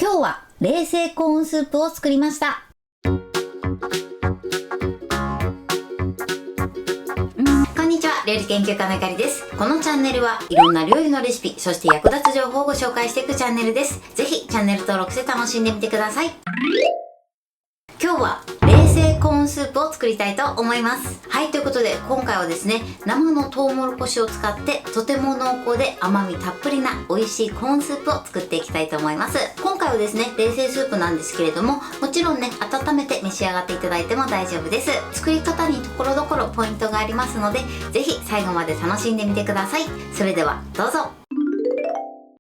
今日は冷製コーンスープを作りました。こんにちは、料理研究家のゆかりです。このチャンネルはいろんな料理のレシピ、そして役立つ情報をご紹介していくチャンネルです。ぜひチャンネル登録して楽しんでみてください。今日は冷製コーンスープを作りたいと思います。はい、ということで今回はですね、生のトウモロコシを使ってとても濃厚で甘みたっぷりな美味しいコーンスープを作っていきたいと思います。今回はですね、冷製スープなんですけれども、もちろんね、温めて召し上がっていただいても大丈夫です。作り方にところどころポイントがありますので、ぜひ最後まで楽しんでみてください。それではどうぞ。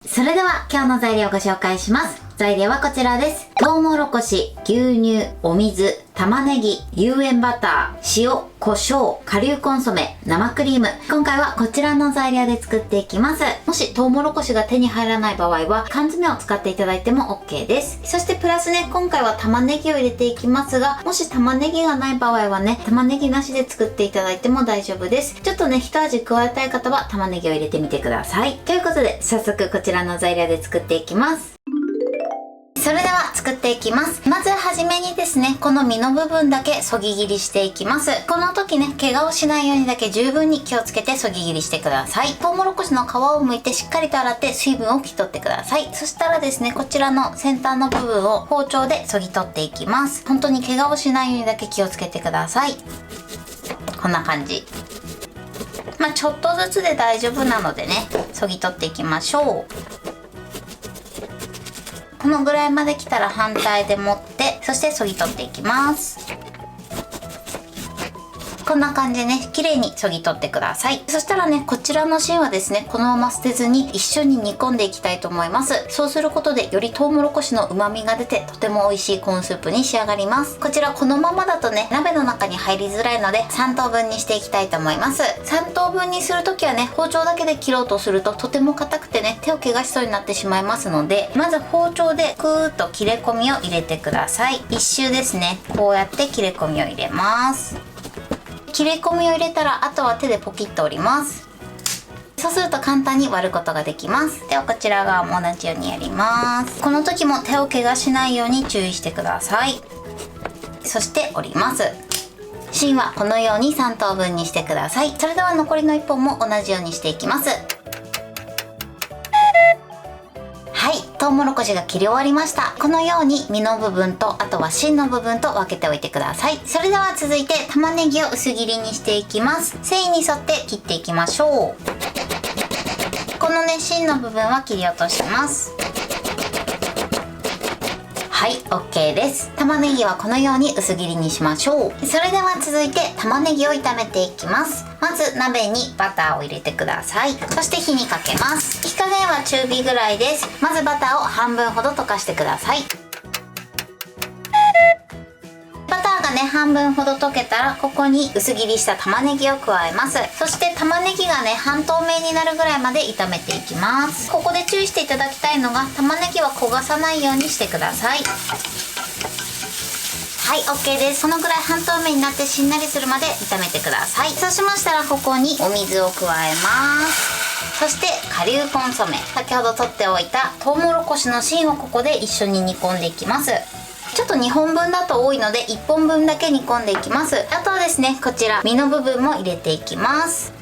それでは今日の材料をご紹介します。材料はこちらです。トウモロコシ、牛乳、お水、玉ねぎ、有塩バター、塩、胡椒、顆粒コンソメ、生クリーム。今回はこちらの材料で作っていきます。もしトウモロコシが手に入らない場合は缶詰を使っていただいても OK です。そしてプラスね、今回は玉ねぎを入れていきますが、もし玉ねぎがない場合はね、玉ねぎなしで作っていただいても大丈夫です。ちょっとね、一味加えたい方は玉ねぎを入れてみてください。ということで、早速こちらの材料で作っていきます。それでは作っていきます。まずはじめにですね、この実の部分だけそぎ切りしていきます。この時ね、怪我をしないようにだけ十分に気をつけてそぎ切りしてください。トウモロコシの皮を剥いてしっかりと洗って水分を拭き取ってください。そしたらですね、こちらの先端の部分を包丁でそぎ取っていきます。本当に怪我をしないようにだけ気をつけてください。こんな感じ。ちょっとずつで大丈夫なのでね、そぎ取っていきましょう。このぐらいまで来たら反対で持って、そしてそぎ取っていきます。こんな感じでね、綺麗にそぎ取ってください。そしたらね、こちらの芯はですね、このまま捨てずに一緒に煮込んでいきたいと思います。そうすることでよりトウモロコシの旨味が出て、とても美味しいコーンスープに仕上がります。こちらこのままだとね、鍋の中に入りづらいので3等分にしていきたいと思います。3等分にするときはね、包丁だけで切ろうとするととても硬くてね、手を怪我しそうになってしまいますので、まず包丁でクーッと切れ込みを入れてください。一周ですね、こうやって切れ込みを入れます。切れ込みを入れたら、あとは手でポキッと折ります。そうすると簡単に割ることができます。ではこちら側も同じようにやります。この時も手を怪我しないように注意してください。そして折ります。芯はこのように3等分にしてください。それでは残りの1本も同じようにしていきます。はい、トウモロコシが切り終わりました。このように実の部分と、あとは芯の部分と分けておいてください。それでは続いて玉ねぎを薄切りにしていきます。繊維に沿って切っていきましょう。このね、芯の部分は切り落とします。はい、OK です。玉ねぎはこのように薄切りにしましょう。それでは続いて玉ねぎを炒めていきます。まず鍋にバターを入れてください。そして火にかけます。火加減は中火ぐらいです。まずバターを半分ほど溶かしてください。バターがね、半分ほど溶けたら、ここに薄切りした玉ねぎを加えます。そして玉ねぎがね、半透明になるぐらいまで炒めていきます。ここで注意していただきたいのが、玉ねぎは焦がさないようにしてください。はい、OK です。このぐらい半透明になってしんなりするまで炒めてください。そうしましたら、ここにお水を加えます。そして顆粒コンソメ、先ほど取っておいたトウモロコシの芯をここで一緒に煮込んでいきます。ちょっと2本分だと多いので1本分だけ煮込んでいきます。あとはですね、こちら実の部分も入れていきます。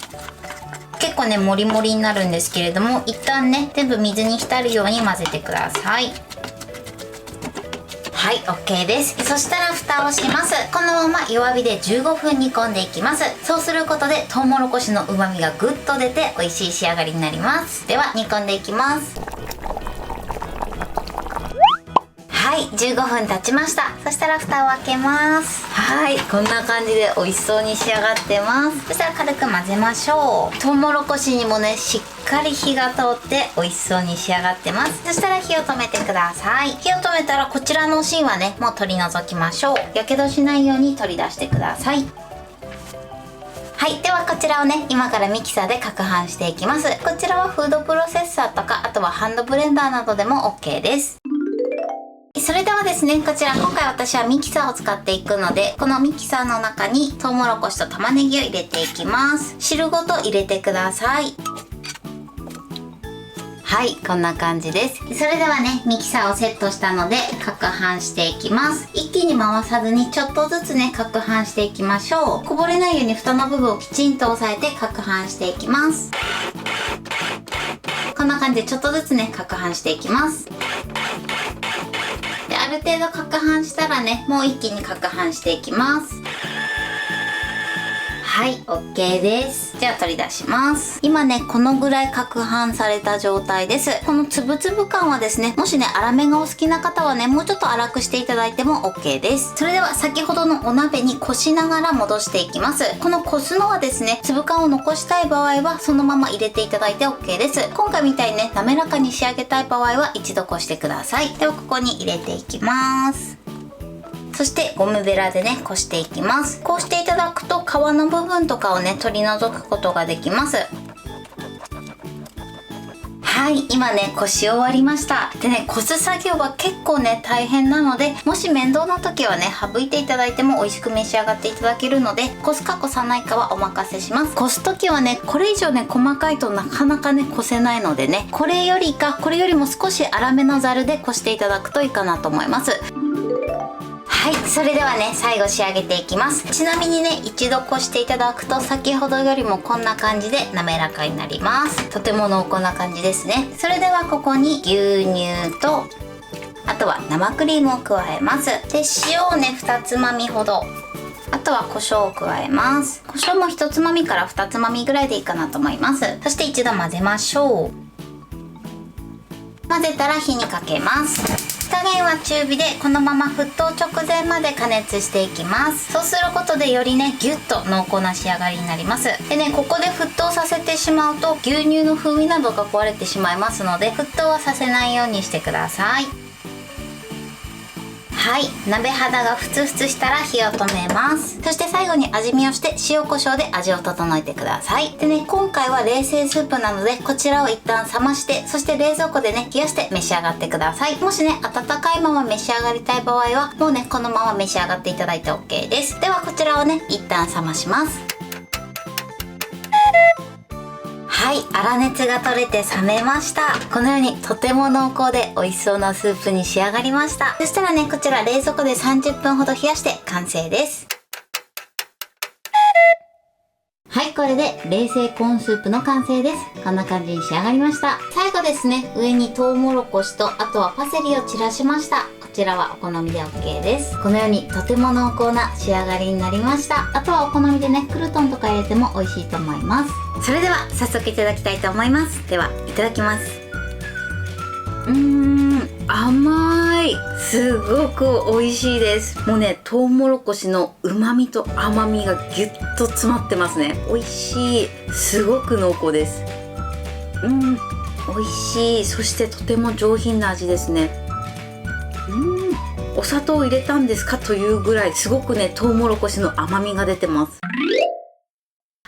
結構ね、モリモリになるんですけれども、一旦ね、全部水に浸るように混ぜてください。はい、OK です。そしたら蓋をします。このまま弱火で15分煮込んでいきます。そうすることでトウモロコシの旨味がぐっと出て美味しい仕上がりになります。では煮込んでいきます。はい、15分経ちました。そしたら蓋を開けます。はい、こんな感じで美味しそうに仕上がってます。そしたら軽く混ぜましょう。トウモロコシにもね、しっかり火が通って美味しそうに仕上がってます。そしたら火を止めてください。火を止めたらこちらの芯はね、もう取り除きましょう。やけどしないように取り出してください。はい、ではこちらをね、今からミキサーで攪拌していきます。こちらはフードプロセッサーとか、あとはハンドブレンダーなどでも OK です。それではですね、こちら今回私はミキサーを使っていくので、このミキサーの中にトウモロコシと玉ねぎを入れていきます。汁ごと入れてください。はい、こんな感じです。それではね、ミキサーをセットしたので攪拌していきます。一気に回さずにちょっとずつね、攪拌していきましょう。こぼれないように蓋の部分をきちんと押さえて攪拌していきます。こんな感じでちょっとずつね、攪拌していきます。で、ある程度攪拌したらね、もう一気に攪拌していきます。はい、OK です。じゃあ取り出します。今ね、このぐらい攪拌された状態です。このつぶつぶ感はですね、もしね、粗めがお好きな方はね、もうちょっと粗くしていただいても OK です。それでは先ほどのお鍋にこしながら戻していきます。このこすのはですね、粒感を残したい場合はそのまま入れていただいて OK です。今回みたいにね、滑らかに仕上げたい場合は一度こしてください。ではここに入れていきます。そしてゴムベラでね、こしていきます。こうしていただくと皮の部分とかをね、取り除くことができます。はい、今ね、こし終わりました。でね、こす作業は結構ね、大変なので、もし面倒な時はね、省いていただいても美味しく召し上がっていただけるので、こすかこさないかはお任せします。こす時はね、これ以上ね、細かいとなかなかね、こせないのでね、これよりも少し粗めのざるでこしていただくといいかなと思います。はい、それではね、最後仕上げていきます。ちなみにね、一度こしていただくと先ほどよりもこんな感じで滑らかになります。とても濃厚な感じですね。それではここに牛乳と、あとは生クリームを加えます。で、塩をね、2つまみほど。あとは胡椒を加えます。胡椒も1つまみから2つまみぐらいでいいかなと思います。そして一度混ぜましょう。混ぜたら火にかけます。火加減は中火でこのまま沸騰直前まで加熱していきます。そうすることでよりね、ギュッと濃厚な仕上がりになります。でね、ここで沸騰させてしまうと牛乳の風味などが壊れてしまいますので、沸騰はさせないようにしてください。はい、鍋肌がふつふつしたら火を止めます。そして最後に味見をして塩コショウで味を整えてください。でね、今回は冷製スープなのでこちらを一旦冷まして、そして冷蔵庫でね、冷やして召し上がってください。もしね、温かいまま召し上がりたい場合はもうね、このまま召し上がっていただいて OK です。ではこちらをね、一旦冷まします。はい、粗熱が取れて冷めました。このようにとても濃厚で美味しそうなスープに仕上がりました。そしたらね、こちら冷蔵庫で30分ほど冷やして完成です。はい、これで冷製コーンスープの完成です。こんな感じに仕上がりました。最後ですね、上にトウモロコシとあとはパセリを散らしました。こちらはお好みで OK です。このようにとても濃厚な仕上がりになりました。あとはお好みでね、クルトンとか入れても美味しいと思います。それでは早速いただきたいと思います。では、いただきます。甘い。すごく美味しいです。もうね、トウモロコシの旨味と甘みがギュッと詰まってますね。美味しい。すごく濃厚です。美味しい。そしてとても上品な味ですね。お砂糖を入れたんですかというぐらいすごくね、トウモロコシの甘みが出てます。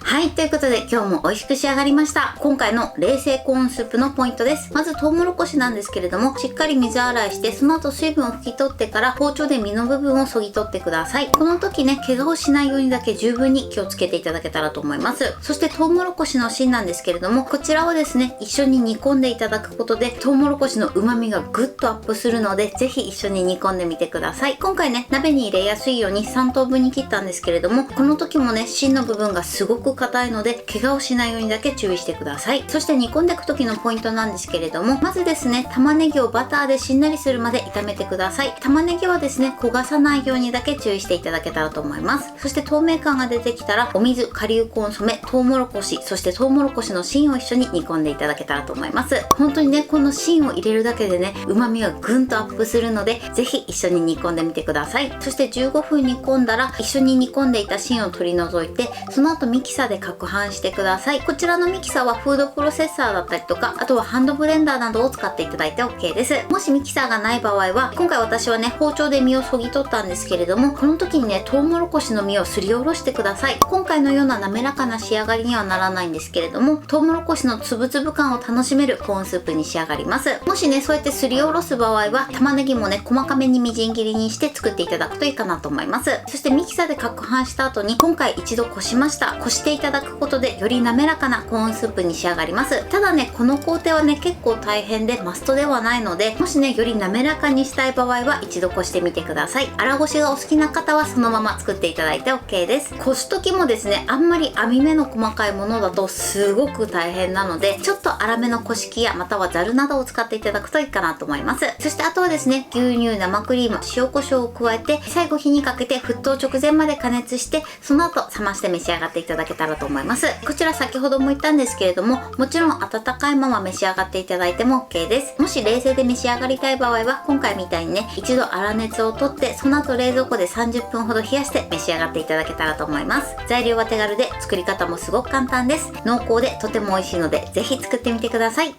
はい、ということで今日も美味しく仕上がりました。今回の冷製コーンスープのポイントです。まずトウモロコシなんですけれども、しっかり水洗いして、その後水分を拭き取ってから包丁で身の部分を削ぎ取ってください。この時ね、怪我をしないようにだけ十分に気をつけていただけたらと思います。そしてトウモロコシの芯なんですけれども、こちらをですね、一緒に煮込んでいただくことでトウモロコシの旨味がぐっとアップするので、ぜひ一緒に煮込んでみてください。今回ね、鍋に入れやすいように3等分に切ったんですけれども、この時もね、芯の部分がすごく硬いので怪我をしないようにだけ注意してください。そして煮込んでいく時のポイントなんですけれども、まずですね、玉ねぎをバターでしんなりするまで炒めてください。玉ねぎはですね、焦がさないようにだけ注意していただけたらと思います。そして透明感が出てきたらお水、顆粒コンソメ、トウモロコシ、そしてトウモロコシの芯を一緒に煮込んでいただけたらと思います。本当にね、この芯を入れるだけでね、旨味がぐんとアップするので、ぜひ一緒に煮込んでみてください。そして15分煮込んだら一緒に煮込んでいた芯を取り除いて、その後ミキサーで攪拌してください。こちらのミキサーはフードプロセッサーだったりとか、あとはハンドブレンダーなどを使っていただいて OK です。もしミキサーがない場合は、今回私はね、包丁で身を削ぎ取ったんですけれども、この時にね、トウモロコシの実をすりおろしてください。今回のような滑らかな仕上がりにはならないんですけれども、トウモロコシのつぶつぶ感を楽しめるコーンスープに仕上がります。もしね、そうやってすりおろす場合は、玉ねぎもね、細かめにみじん切りにして作っていただくといいかなと思います。そしてミキサーで攪拌した後に、今回一度こしました。こしていたただくことでより滑らかなコーンスープに仕上がります。ただね、この工程はね結構大変でマストではないので、もしねより滑らかにしたい場合は一度こしてみてください。粗ごしがお好きな方はそのまま作っていただいて OK です。こす時もですね、あんまり網目の細かいものだとすごく大変なので、ちょっと粗めのこし器やまたはざるなどを使っていただくといいかなと思います。そしてあとはですね、牛乳、生クリーム、塩コショウを加えて最後火にかけて沸騰直前まで加熱して、その後冷まして召し上がっていただけたらと思います。こちら先ほども言ったんですけれども、もちろん温かいまま召し上がっていただいても OK です。もし冷静で召し上がりたい場合は、今回みたいにね一度粗熱を取って、その後冷蔵庫で30分ほど冷やして召し上がっていただけたらと思います。材料は手軽で作り方もすごく簡単です。濃厚でとても美味しいので、ぜひ作ってみてください。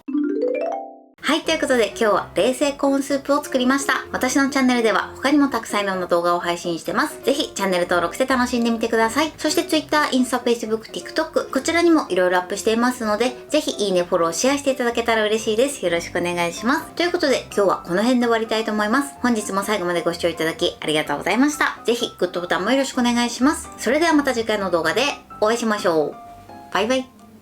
はい、ということで今日は冷製コーンスープを作りました。私のチャンネルでは他にもたくさんいろんな動画を配信してます。ぜひチャンネル登録して楽しんでみてください。そして Twitter、インスタ、Facebook、TikTok、こちらにもいろいろアップしていますので、ぜひいいね、フォロー、シェアしていただけたら嬉しいです。よろしくお願いします。ということで今日はこの辺で終わりたいと思います。本日も最後までご視聴いただきありがとうございました。ぜひグッドボタンもよろしくお願いします。それではまた次回の動画でお会いしましょう。バイバイ。